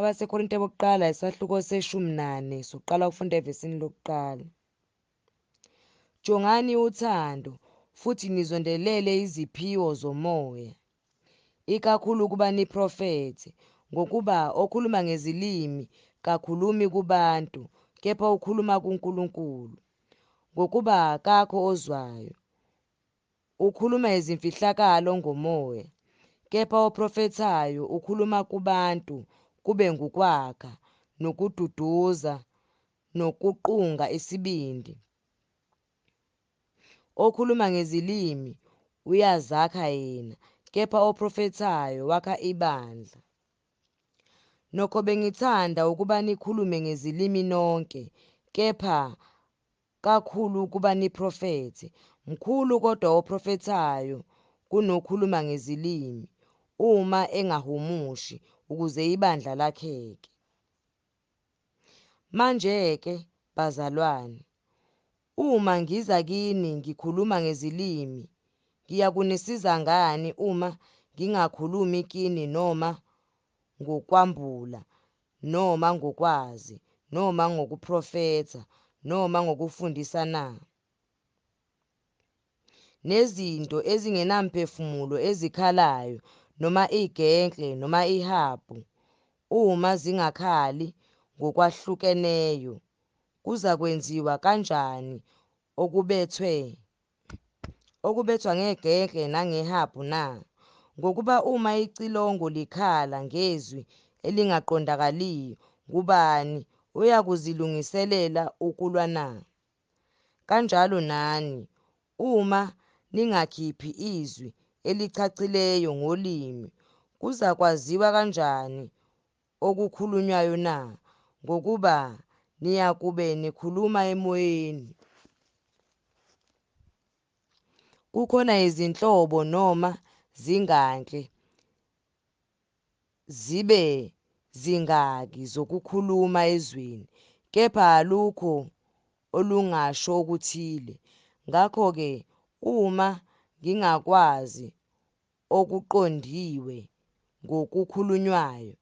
Kwabasekorinte bokuqala isahluko se-14 soqala ukufunda evesini lokuqala. Jongani uthando futhi nizondelele iziphiwo zomoya, ikakhulu kuba niprofethe, ngokuba okhuluma ngezilimi kakhulumi kubantu, kepha ukhuluma kuNkulunkulu. Ngokuba kakho ozwayo, ukhuluma izimfihlakalo ngomoya, kepha oprofethayo ukhuluma kubantu kube ngukwakha nokududuza nokuqunga isibindi. Okhuluma ngezilimi uyazakha yena, kepha oprofethayo wakha ibandla. Nokho bengithanda ukuba nikhulume ngezilimi nonke, kepha kakhulu ukuba niprofethe. Mkhulu kodwa oprofethayo kunokhuluma ngezilimi, uma engahumushi, ukuze ibandla lakheke. Manje-ke, bazalwane, uma ngiza kini ngikhuluma ngezilimi, ngiyakunisiza ngani uma ngingakhulumi kini noma ngokwambula, noma ngokwazi, noma ngokuprofetha, noma ngokufundisa na? Nezinto ezingenamphefumulo ezikhalayo, noma igenkle noma ihabhu, uma zingakhali ngokwahlukeneyo, kuzakwenziwa kanjani okubethwa ngegenkle nangehabhu na? Ngokuba uma icilongo likhala ngezwi elingaqondakaliyo, ngubani uyakuzilungiselela ukulwa na? Kanjalo nani, uma ningakhiphi izwi elicacileyo ngolimi, kuzakwaziwa kanjani okukhulunywayo na? Ngokuba niyakube nikhuluma emoyeni. Kukhona izinhlobo noma zinganhle zibe zingaki zokukhuluma ezweni, kepha alukho olungasho okuthile. Ngakho-ke, uma ngingakwazi okuqondiwe ngokukhulunywayo,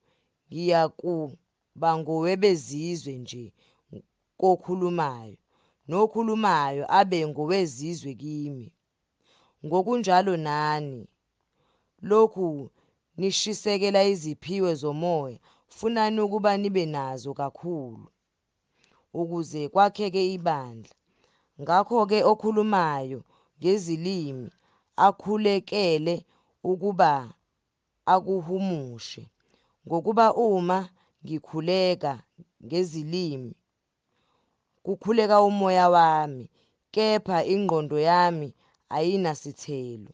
ngiyakuba ngowebezizwe nje kokhulumayo, nokhulumayo abe ngowezizwe kimi. Ngokunjalo nani, lokhu nishisekela iziphiwo zomoya, funani ukuba nibe nazo kakhulu, ukuze kwakheke ibandla. Ngakho-ke okhulumayo ngezilimi akhulekele ukuba akuhumushe, ngokuba uma ngikhuleka ngezilimi, kukhuleka umoya wami, kepha ingqondo yami ayinasithelo.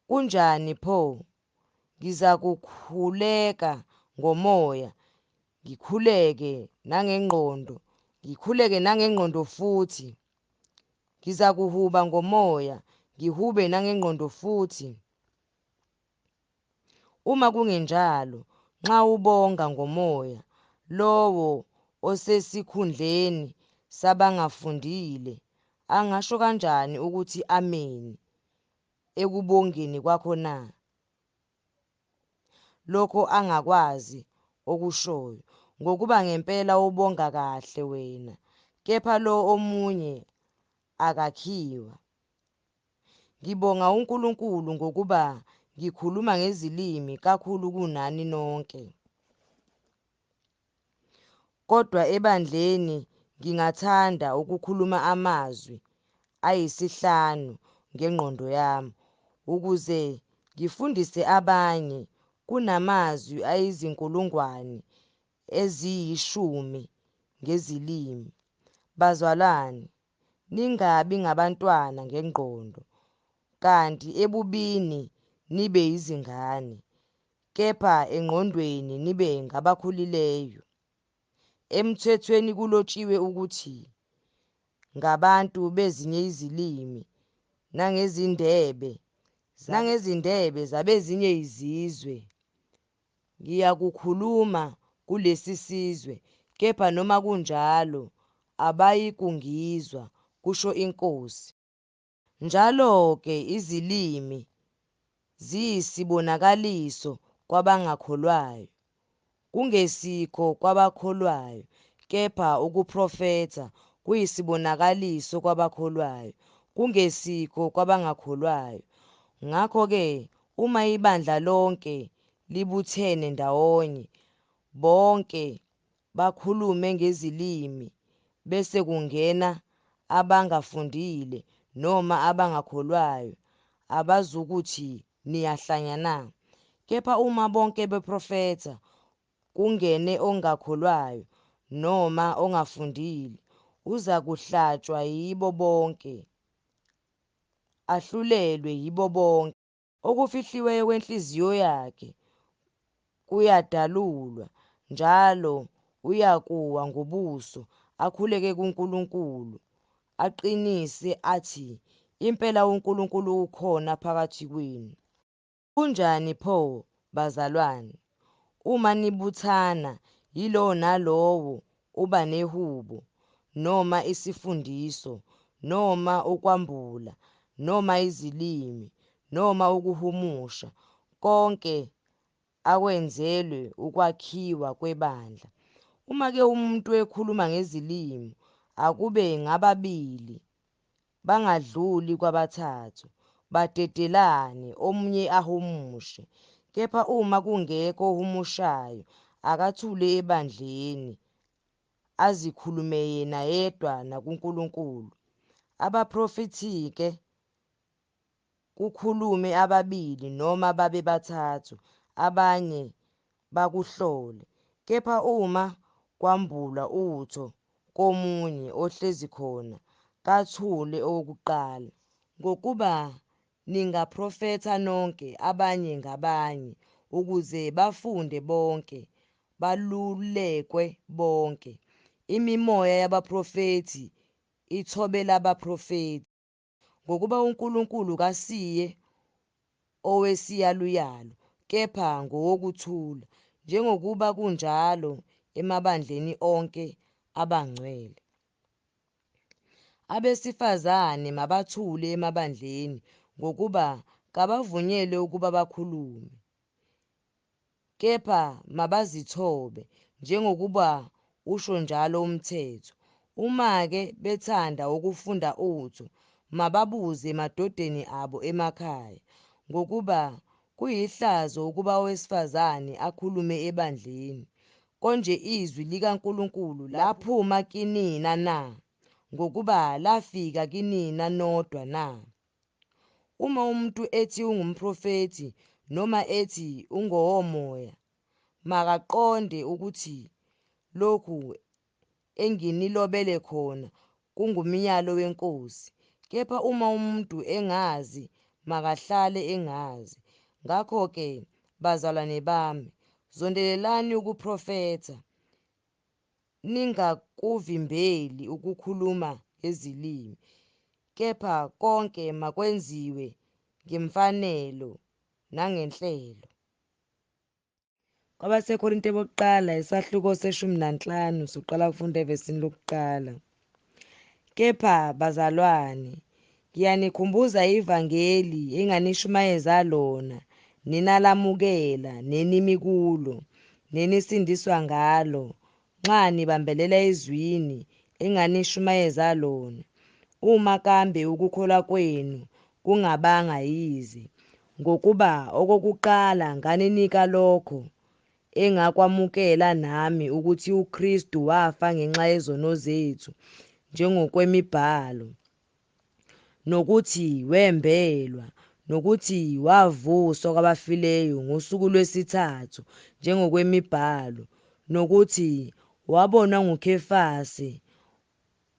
Kunjani pho? Ngizakukhuleka ngomoya, ngikhuleke nangengqondo futhi. Ngizakuhuba ngomoya, ngihube nangengqondo futhi. Uma kungenjalo, nxa ubonga ngomoya, lowo osesikhundleni sabangafundile angasho kanjani ukuthi ameni ekubongeni kwakho na? Lokho angakwazi okushoyo, ngokuba ngempela ubonga kahle wena, kepha lo omunye akakhiwa. Ngibonga uNkulunkulu ngokuba ngikhuluma ngezilimi kakhulu kunani nonke. Kodwa ebandleni ngingathanda ukukhuluma amazwi ayisihlanu ngengqondo yami, ukuze ngifundise abanye kunamazwi ayizinkulungwane eziyishumi ngezilimi. Bazalwane, ningabi ngabantwana ngengqondo, kanti ebubini nibe yizingane, kepha engqondweni nibe ngabakhulileyo. Emthethweni kulotshiwe ukuthi ngabantu bezinye izilimi nangezindebe zabezinye izizwe ngiyakukhuluma kulesi sizwe, kepha noma kunjalo abayikungizwa, kusho iNkosi. Njalo-ke izilimi ziyisibonakaliso kwabangakholwayo, kungesikho kwabakholwayo, kepha ukuprofetha kuyisibonakaliso kwabakholwayo, kungesikho kwabangakholwayo. Ngakho-ke, uma ibandla lonke libuthene ndawonye, bonke bakhulume ngezilimi, bese kungena abangafundile noma abangakholwayo, abazukuthi niyahlanya. Kepha uma bonke beprofetha, kungene ongakholwayo noma ongafundile, uzakuhlatshwa yibo bonke, ahlulelwe yibo bonke. Okufihliweyo kwenhliziyo yakhe kuyadalulwa, njalo uyakuwa ngobuso akhuleke kuNkulunkulu, aqinise athi, impela uNkulunkulu ukhona phakathi kwenu. Kunjani pho, bazalwane? Uma nibuthana, yilowo nalowo uba nehubo, noma isifundiso, noma ukwambula, noma izilimi, noma ukuhumusha, konke akwenzelwe ukwakhiwa kwebandla. Uma-ke umuntu ekhuluma ngezilimi, akube ngababili, bangadluli kwabathathu, badedelane, omunye ahumushe. Kepha uma kungekho ohumushayo, akathule ebandleni, azikhulume yena yedwa nakuNkulunkulu. Abaprofethi-ke kukhulume ababili noma babe bathathu, abanye bakuhlole. Kepha uma kwambulwa utho komunye ohlezi khona, kathule owokuqala, ngokuba ningaprofetha nonke abanye ngabanye, ukuze bafunde bonke, balulekwe bonke. Imimoya yabaprofethi ithobela abaprofethi, ngokuba uNkulunkulu kasiye owesiyaluyalu, kepha ngowokuthula, njengokuba kunjalo emabandleni onke abangcwele. Abesifazane mabathule emabandleni, ngokuba kabavunyelwe ukuba bakhulume, kepha mabazithobe, njengokuba usho njalo umthetho. Uma-ke bethanda ukufunda utho, mababuze emadodeni abo emakhaya, ngokuba kuyihlazo ukuba owesifazane akhulume ebandleni. Konje izwi likaNkulunkulu laphuma kinina na? Ngokuba lafika kinina nodwa na? Uma umuntu ethi ungumprofethi noma ethi ungowomoya, makaqonde ukuthi lokhu enginilobele khona kungumyalo weNkosi. Kepha uma umuntu engazi, makahlale engazi. Ngakho-ke, bazalwane bami, zondelelani ukuprofetha, ningakuvimbeli ukukhuluma ngezilimi, kepha konke makwenziwe ngemfanelo nangenhlelo. Kwabasekorinte bokuqala, isahluko 15, siqala ukufunda evesini lokuqala. Kepha bazalwane, ngiyanikhumbuza ivangeli enganishumayeza lona, ninalamukela, nenimi kulo, nenisindiswa ngalo, nxa nibambelela ezwini enganishumayeza lona. Uma kambe ukukholwa kwenu kungabanga yize, ngokuba okokuqala nganinika lokho engakwamukela nami, ukuthi uKristu wafa ngenxa yezono zethu njengokwemibhalo, nokuthi wembelwa, nokuthi wavuswa kwabafileyo ngosuku lwesithathu njengokwemibhalo, nokuthi wabonwa nguKhefasi,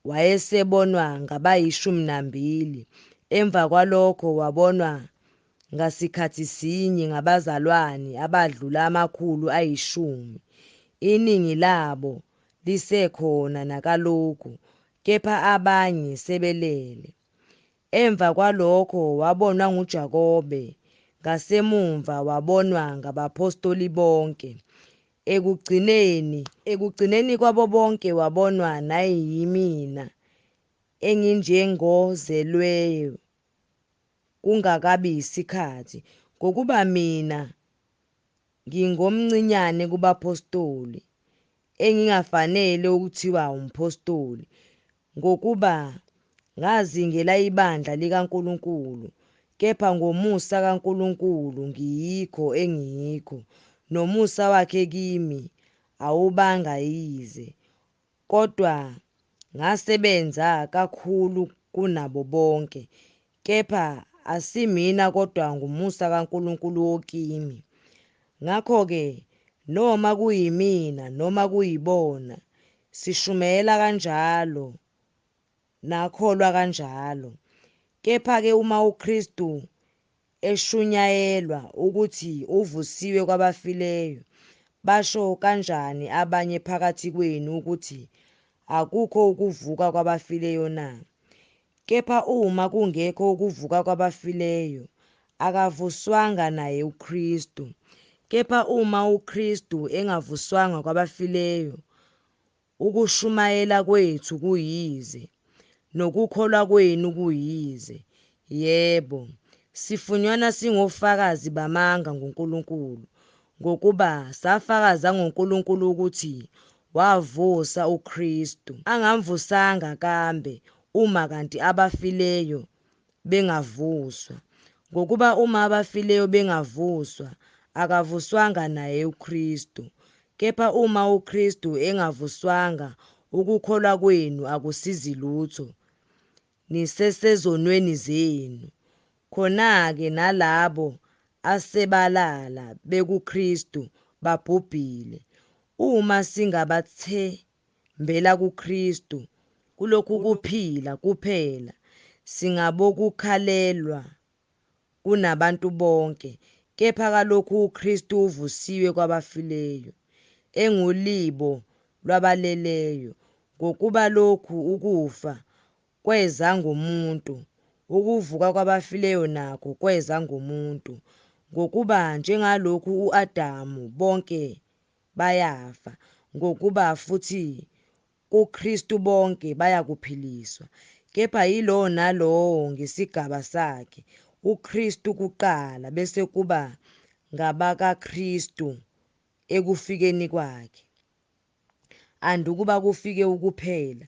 wayesebonwa ngabayi12, emva kwalokho wabonwa ngasikhathi sinye ngabazalwane abadlula 10, iningi labo lisekhona nakalokhu, kepha abanye sebelele. Emva kwalokho wabonwa nguJakobe, ngasemumva wabonwa ngabapostoli bonke. Ekugcineni kwabo bonke wabonwa nayimina, enginjengozelweyo kungakabi isikhathi, ngokuba mina ngingomncinyane kubapostoli, engingafanele ukuthiwa umpostoli, ngokuba ngazingela ibandla likaNkulunkulu, kepha ngomusa kaNkulunkulu ngiyikho engiyikho, nomusa wakhe kimi awubanga yize. Kodwa ngasebenza kakhulu kunabo bonke, kepha asimina kodwa ngumusa kaNkulunkulu okimi. Ngakho-ke noma kuyimina noma kuyibona, sishumela kanjalo, nakholwa kanjalo. Kepha-ke uma uKristu eshunyayelwa ukuthi uvusiwe kwabafileyo, basho kanjani abanye phakathi kwenu ukuthi akukho ukuvuka kwabafileyo na? Kepha uma kungekho ukuvuka kwabafileyo, akavuswanga naye uKristu. Kepha uma uKristu engavuswanga kwabafileyo, ukushumayela kwethu kuyize, nokukholwa kwenu kuyize. Yebo, sifunyanwa singofakazi bamanga ngoNkulunkulu, ngokuba safakaza ngoNkulunkulu ukuthi wavusa uKristu. Angamvusanga kambe uma kanti abafileyo bengavuswa. Ngokuba uma abafileyo bengavuswa, akavuswanga naye uKristu. Kepha uma uKristu engavuswanga, ukukholwa kwenu akusizi lutho, nisesezonweni zenu. Khona-ke nalabo asebalala bekuKristu babhubhile. Uma singabathembela kuKristu kulokhu kuphila kuphela, singabokukhalelwa kunabantu bonke. Kepha kalokhu uKristu uvusiwe kwabafileyo, engulibo lwabaleleyo, ngokuba lokhu ukufa kweza ngomuntu, ukuvuka kwabafileyo nakho kweza ngomuntu, ngokuba njengalokhu u-Adamu bonke bayafa, ngokuba futhi kuKristu bonke bayakuphiliswa. Kepha yilowo nalowo ngesigaba sakhe, uKristu kuqala bese kuba ngabakaKristu ekufikeni kwakhe. Andukuba kufike ukuphela,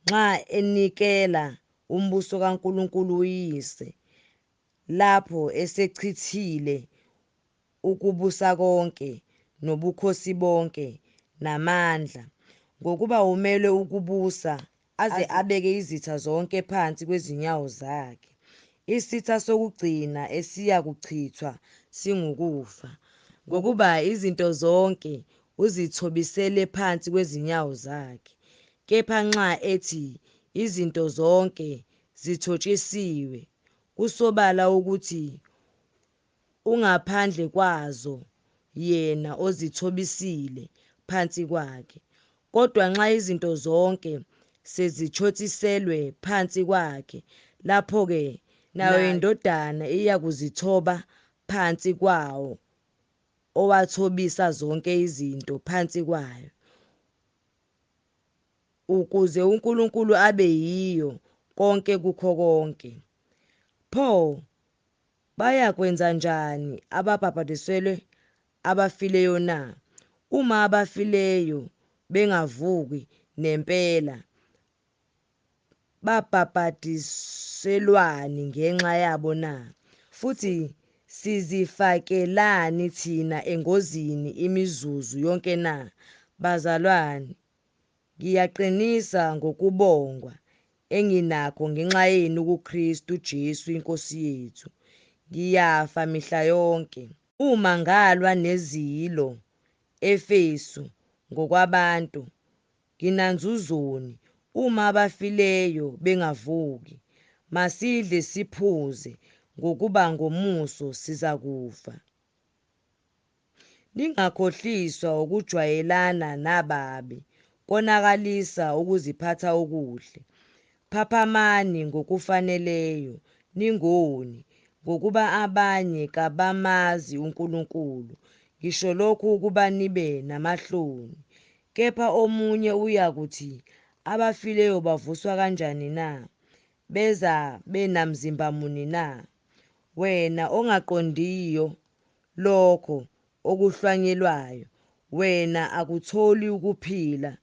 nxa enikela umbuso kaNkulunkulu uyise, lapho esechithile ukubusa konke, nobukhosi bonke, namandla, ngokuba umele ukubusa aze abeke izitha zonke phansi kwezinyawo zakhe. Isitha sokugcina esiya kuchithwa singukufa, ngokuba izinto zonke uzithobisele phansi kwezinyawo zakhe. Kepha nxa ethi izinto zonke zithotshisiwe, kusobala ukuthi ungaphandle kwazo yena ozithobisile phansi kwakhe. Kodwa nxa izinto zonke sezithothiselwe phansi kwakhe, lapho-ke nayo indodana iyakuzithoba phansi kwawo owathobisa zonke izinto phansi kwayo, ukuze uNkulunkulu abe yiyo konke kukho konke. Pho bayakwenza njani ababhaphathiselwe abafileyo na? Uma abafileyo bengavuki nempela, babhaphathiselwani ngenxa yabo na? Futhi sizifakelani thina engozini imizuzu yonke na? Bazalwane, ngiyaqinisa ngokubongwa enginakho ngenxa yenu kuKristu Jesu iNkosi yethu. Ngiyafa mihla yonke. Uma ngalwa nezilo Efesu ngokwabantu, nginanzuzoni. Uma abafileyo bengavuki, masidle siphuze, ngokuba ngomuso sizakufa. Ningakhohliswa ukujwayelana nababi, konakalisa ukuziphatha okuhle. Phaphamani ngokufaneleyo, ningoni, ngokuba abanye kabamazi uNkulunkulu. Ngisho lokhu ukuba nibe namahloni. Kepha omunye uyakuthi, abafileyo bavuswa kanjani na? Beza benamzimba muni na? Wena ongaqondiyo lokho, okuhlwanyelwayo wena akutholi ukuphila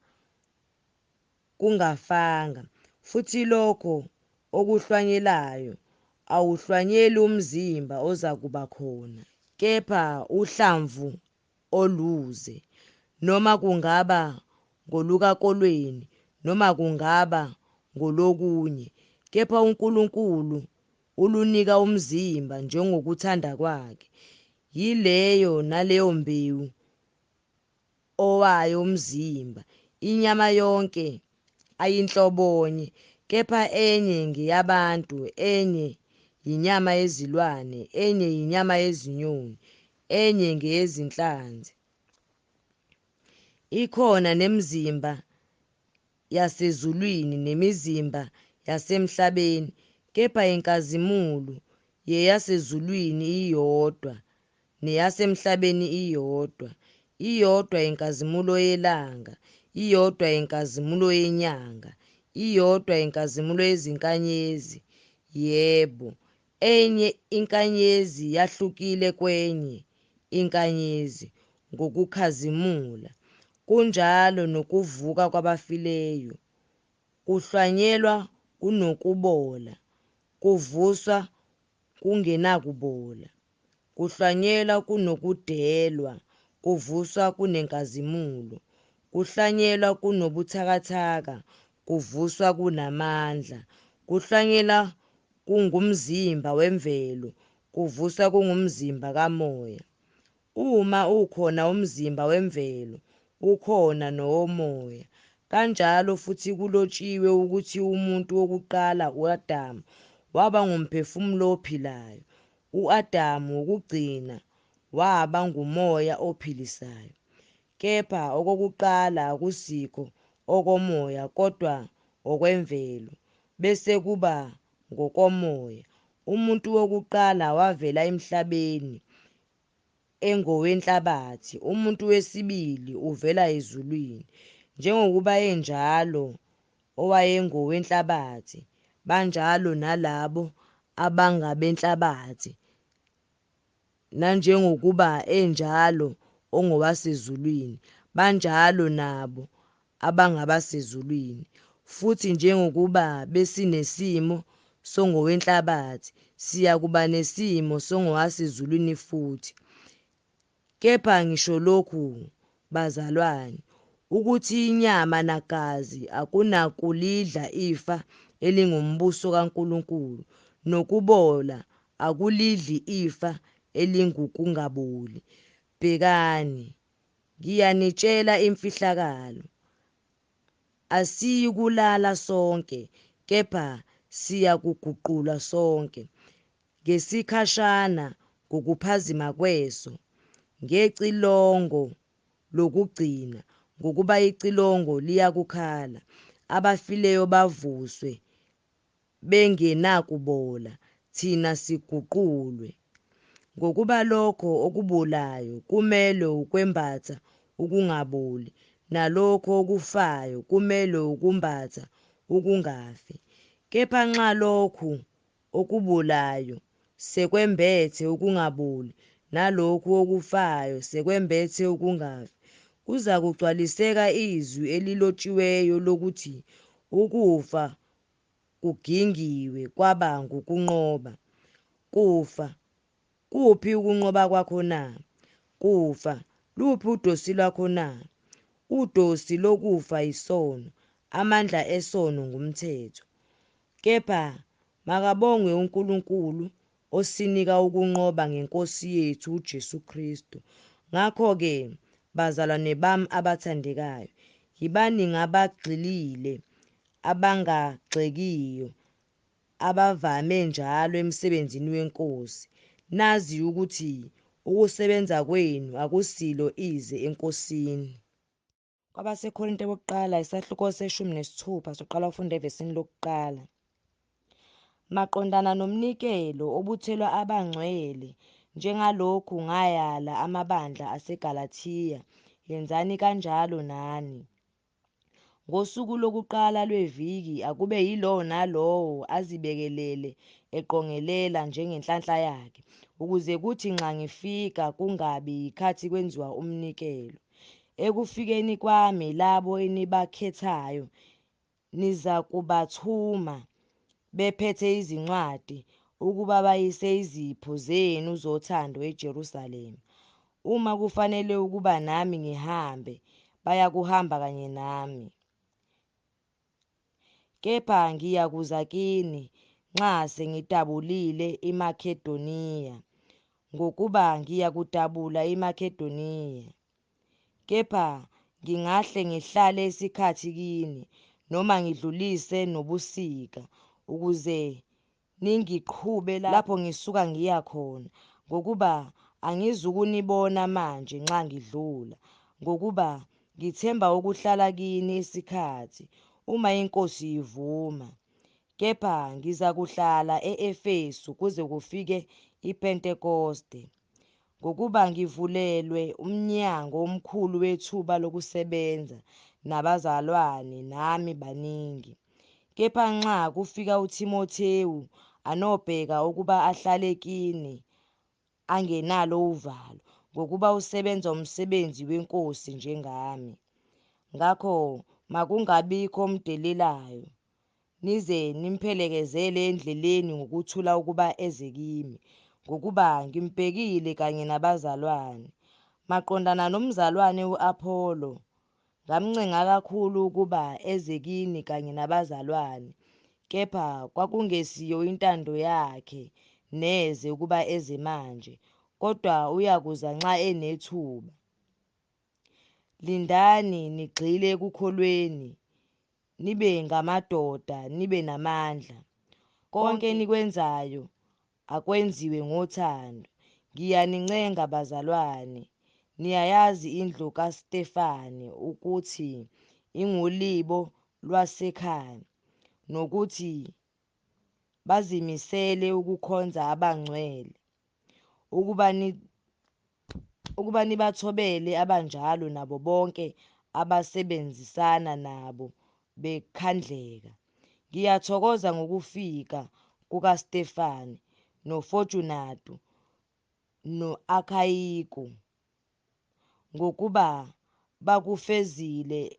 kungafanga, futhi lokho okuhlwanyelayo awuhlwanyeli umzimba ozakuba khona, kepha uhlamvu oluze, noma kungaba ngolukakolweni noma kungaba ngolokunye, kepha uNkulunkulu ulunika umzimba njengokuthanda kwakhe. Yileyo naleyo mbewu owayo umzimba. Inyama yonke ayinhlobonye, kepha enye ngeyabantu, enye yinyama yezilwane, enye yinyama yezinyoni, enye ngeyezinhlanzi. Ikhona nemizimba yasezulwini nemizimba yasemhlabeni, kepha inkazimulo yeyasezulwini iyodwa neyasemhlabeni iyodwa. Iyodwa inkazimulo yelanga, iyodwa inkazimulo yenyanga, iyodwa inkazimulo yezinkanyezi. Yebo, enye inkanyezi yahlukile kwenye inkanyezi ngokukhazimula. Kunjalo nokuvuka kwabafileyo, kuhlwanyelwa kunokubola, kuvuswa kungenakubola. Kuhlwanyelwa kunokudelwa, kuvuswa kunenkazimulo. Kuhlwanyelwa kunobuthakathaka, kuvuswa kunamandla. Kuhlwanyelwa kungumzimba wemvelo, kuvuswa kungumzimba kamoya. Uma ukhona umzimba wemvelo, ukhona nowomoya. Kanjalo futhi kulotshiwe ukuthi umuntu wokuqala, u-Adamu, waba ngumphefumulo ophilayo. U-Adamu wokugcina waba ngumoya ophilisayo. Kepha okokuqala akusikho okomoya kodwa okwemvelo, bese kuba ngokomoya. Umuntu wokuqala wavela emhlabeni engowenhlabathi, umuntu wesibili uvela ezulwini. Njengokuba enjalo owayengowenhlabathi, banjalo nalabo abangabenhlabathi, nanjengokuba enjalo ongowasezulwini, banjalo nabo abangabasezulwini. Futhi njengokuba besinesimo songowenhlabathi, siyakuba nesimo songowasezulwini futhi. Kepha ngisho lokhu, bazalwane, ukuthi inyama nagazi akunakulidla ifa elingumbuso kaNkulunkulu, nokubola akulidli ifa elingukungaboli. Bhekani, ngiyanitshela imfihlakalo. Asiyikulala sonke, kepha siyakuguqulwa sonke, ngesikhashana ngokuphazima kweso, ngecilongo lokugcina, ngokuba icilongo liyakukhala, abafileyo bavuswe bengenakubola, thina siguqulwe. Ngokuba lokho okubolayo kumele ukwembatha ukungaboli, nalokho okufayo kumele ukumbatha ukungafi. Kepha nxa lokhu okubolayo sekwembethe ukungaboli, nalokhu okufayo sekwembethe ukungafi, kuzakugcwaliseka izwi elilotshiweyo lokuthi ukufa kugingiwe kwaba ngukunqoba. Kufa, kuphi ukunqoba kwakho na? Kufa, luphi udosi lwakho na? Udosi lokufa isono, amandla esono ngumthetho. Kepha makabongwe uNkulunkulu osinika ukunqoba ngeNkosi yethu uJesu Kristu. Ngakho-ke, bazalwane bami abathandekayo, yibani ngabagxilile, abangagxekiyo, abavame njalo emsebenzini weNkosi. Nazi ukuthi ukusebenza kwenu akusilo ize eNkosini. Kwabasekorinte bokuqala isahluko se-16 soqala ufunda evesini lokuqala. Maqondana nomnikelo obuthelwa abangcwele, njengalokhu ngayala amabandla aseGalathiya, yenzani kanjalo nani. Ngosuku lokuqala lweviki akube yilowo nalowo azibekelele eqongelela njengenhlanhla yakhe. ukuze kuthi nxa ngifika kungabi yikhathi kwenziwa umnikelo. Ekufikeni kwami labo enibakhethayo niza kubathuma bephethe izincwadi ukuba bayise izipho zenu zothando eJerusalema. Uma kufanele ukuba nami ngihambe, bayakuhamba kanye nami. Kepha ngiyakuza kini nxa sengidabulile iMakedoniya, ngokuba ngiyakudabula iMakedoniya. Kepha ngingahle ngihlale isikhathi kini noma ngidlulise nobusika ukuze ningiqhube lapho ngisuka ngiya khona, ngokuba angizukunibona manje nxa ngidlula, ngokuba ngithemba ukuhlala kini isikhathi uma iNkosi ivuma. Kepha ngizakuhlala e-Efesu kuze kufike iPentekoste, ngokuba ngivulelwe umnyango omkhulu wethuba lokusebenza nabazalwane nami baningi. Kepha nxa kufika uTimothewu anobheka ukuba ahlale kini, angenalo uvalo, ngokuba usebenza umsebenzi weNkosi njengami. Ngakho makungabikho omdelelayo, nize nimphelekezele endleleni ngokuthula ukuba eze kimi, ngokuba ngimbhekile kanye nabazalwane. Maqondana nomzalwane u-Apholo, ngamncenga kakhulu ukuba eze kini kanye nabazalwane, kepha kwakungesiyo intando yakhe neze ukuba eze manje, kodwa uyakuza nxa enethuba. Lindani nigxile ekukholweni, nibe ngamadoda, nibe namandla. Konke enikwenzayo akwenziwe ngothando. Ngiyanincenga bazalwane, niyayazi indlu kaStefane ukuthi ingolibo lwasekhaya, nokuthi bazimisele ukukhonza abangcwele, ukuba nibathobele abanjalo nabo bonke abasebenzisana nabo bekhandleka. Ngiyathokoza ngokufika kukaStefane noFortunato no-Akhayiko, ngokuba bakufezile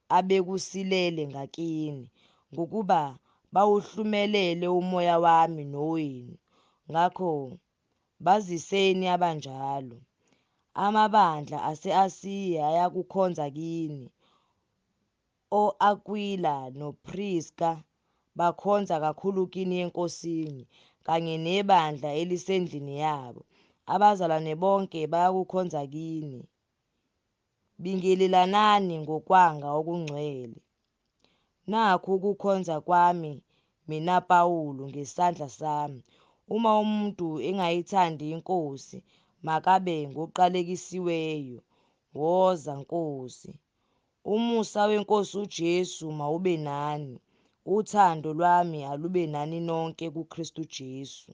abekusilele ngakini, ngokuba bawuhlumelele umoya wami nowenu. Ngakho baziseni abanjalo. Amabandla ase-Asiya ayakukhonza kini. O-Akwila noPhriska bakhonza kakhulu kini eNkosini, kanye nebandla elisendlini yabo. Abazalwane bonke bayakukhonza kini. Bingelelanani ngokwanga okungcwele. Nakhu ukukhonza kwami mina Pawulo ngesandla sami. Uma umuntu engayithandi iNkosi, makabe ngoqalekisiweyo. Woza Nkosi. Umusa weNkosi uJesu mawube nani. Uthando lwami alube nani nonke kuKristu Jesu.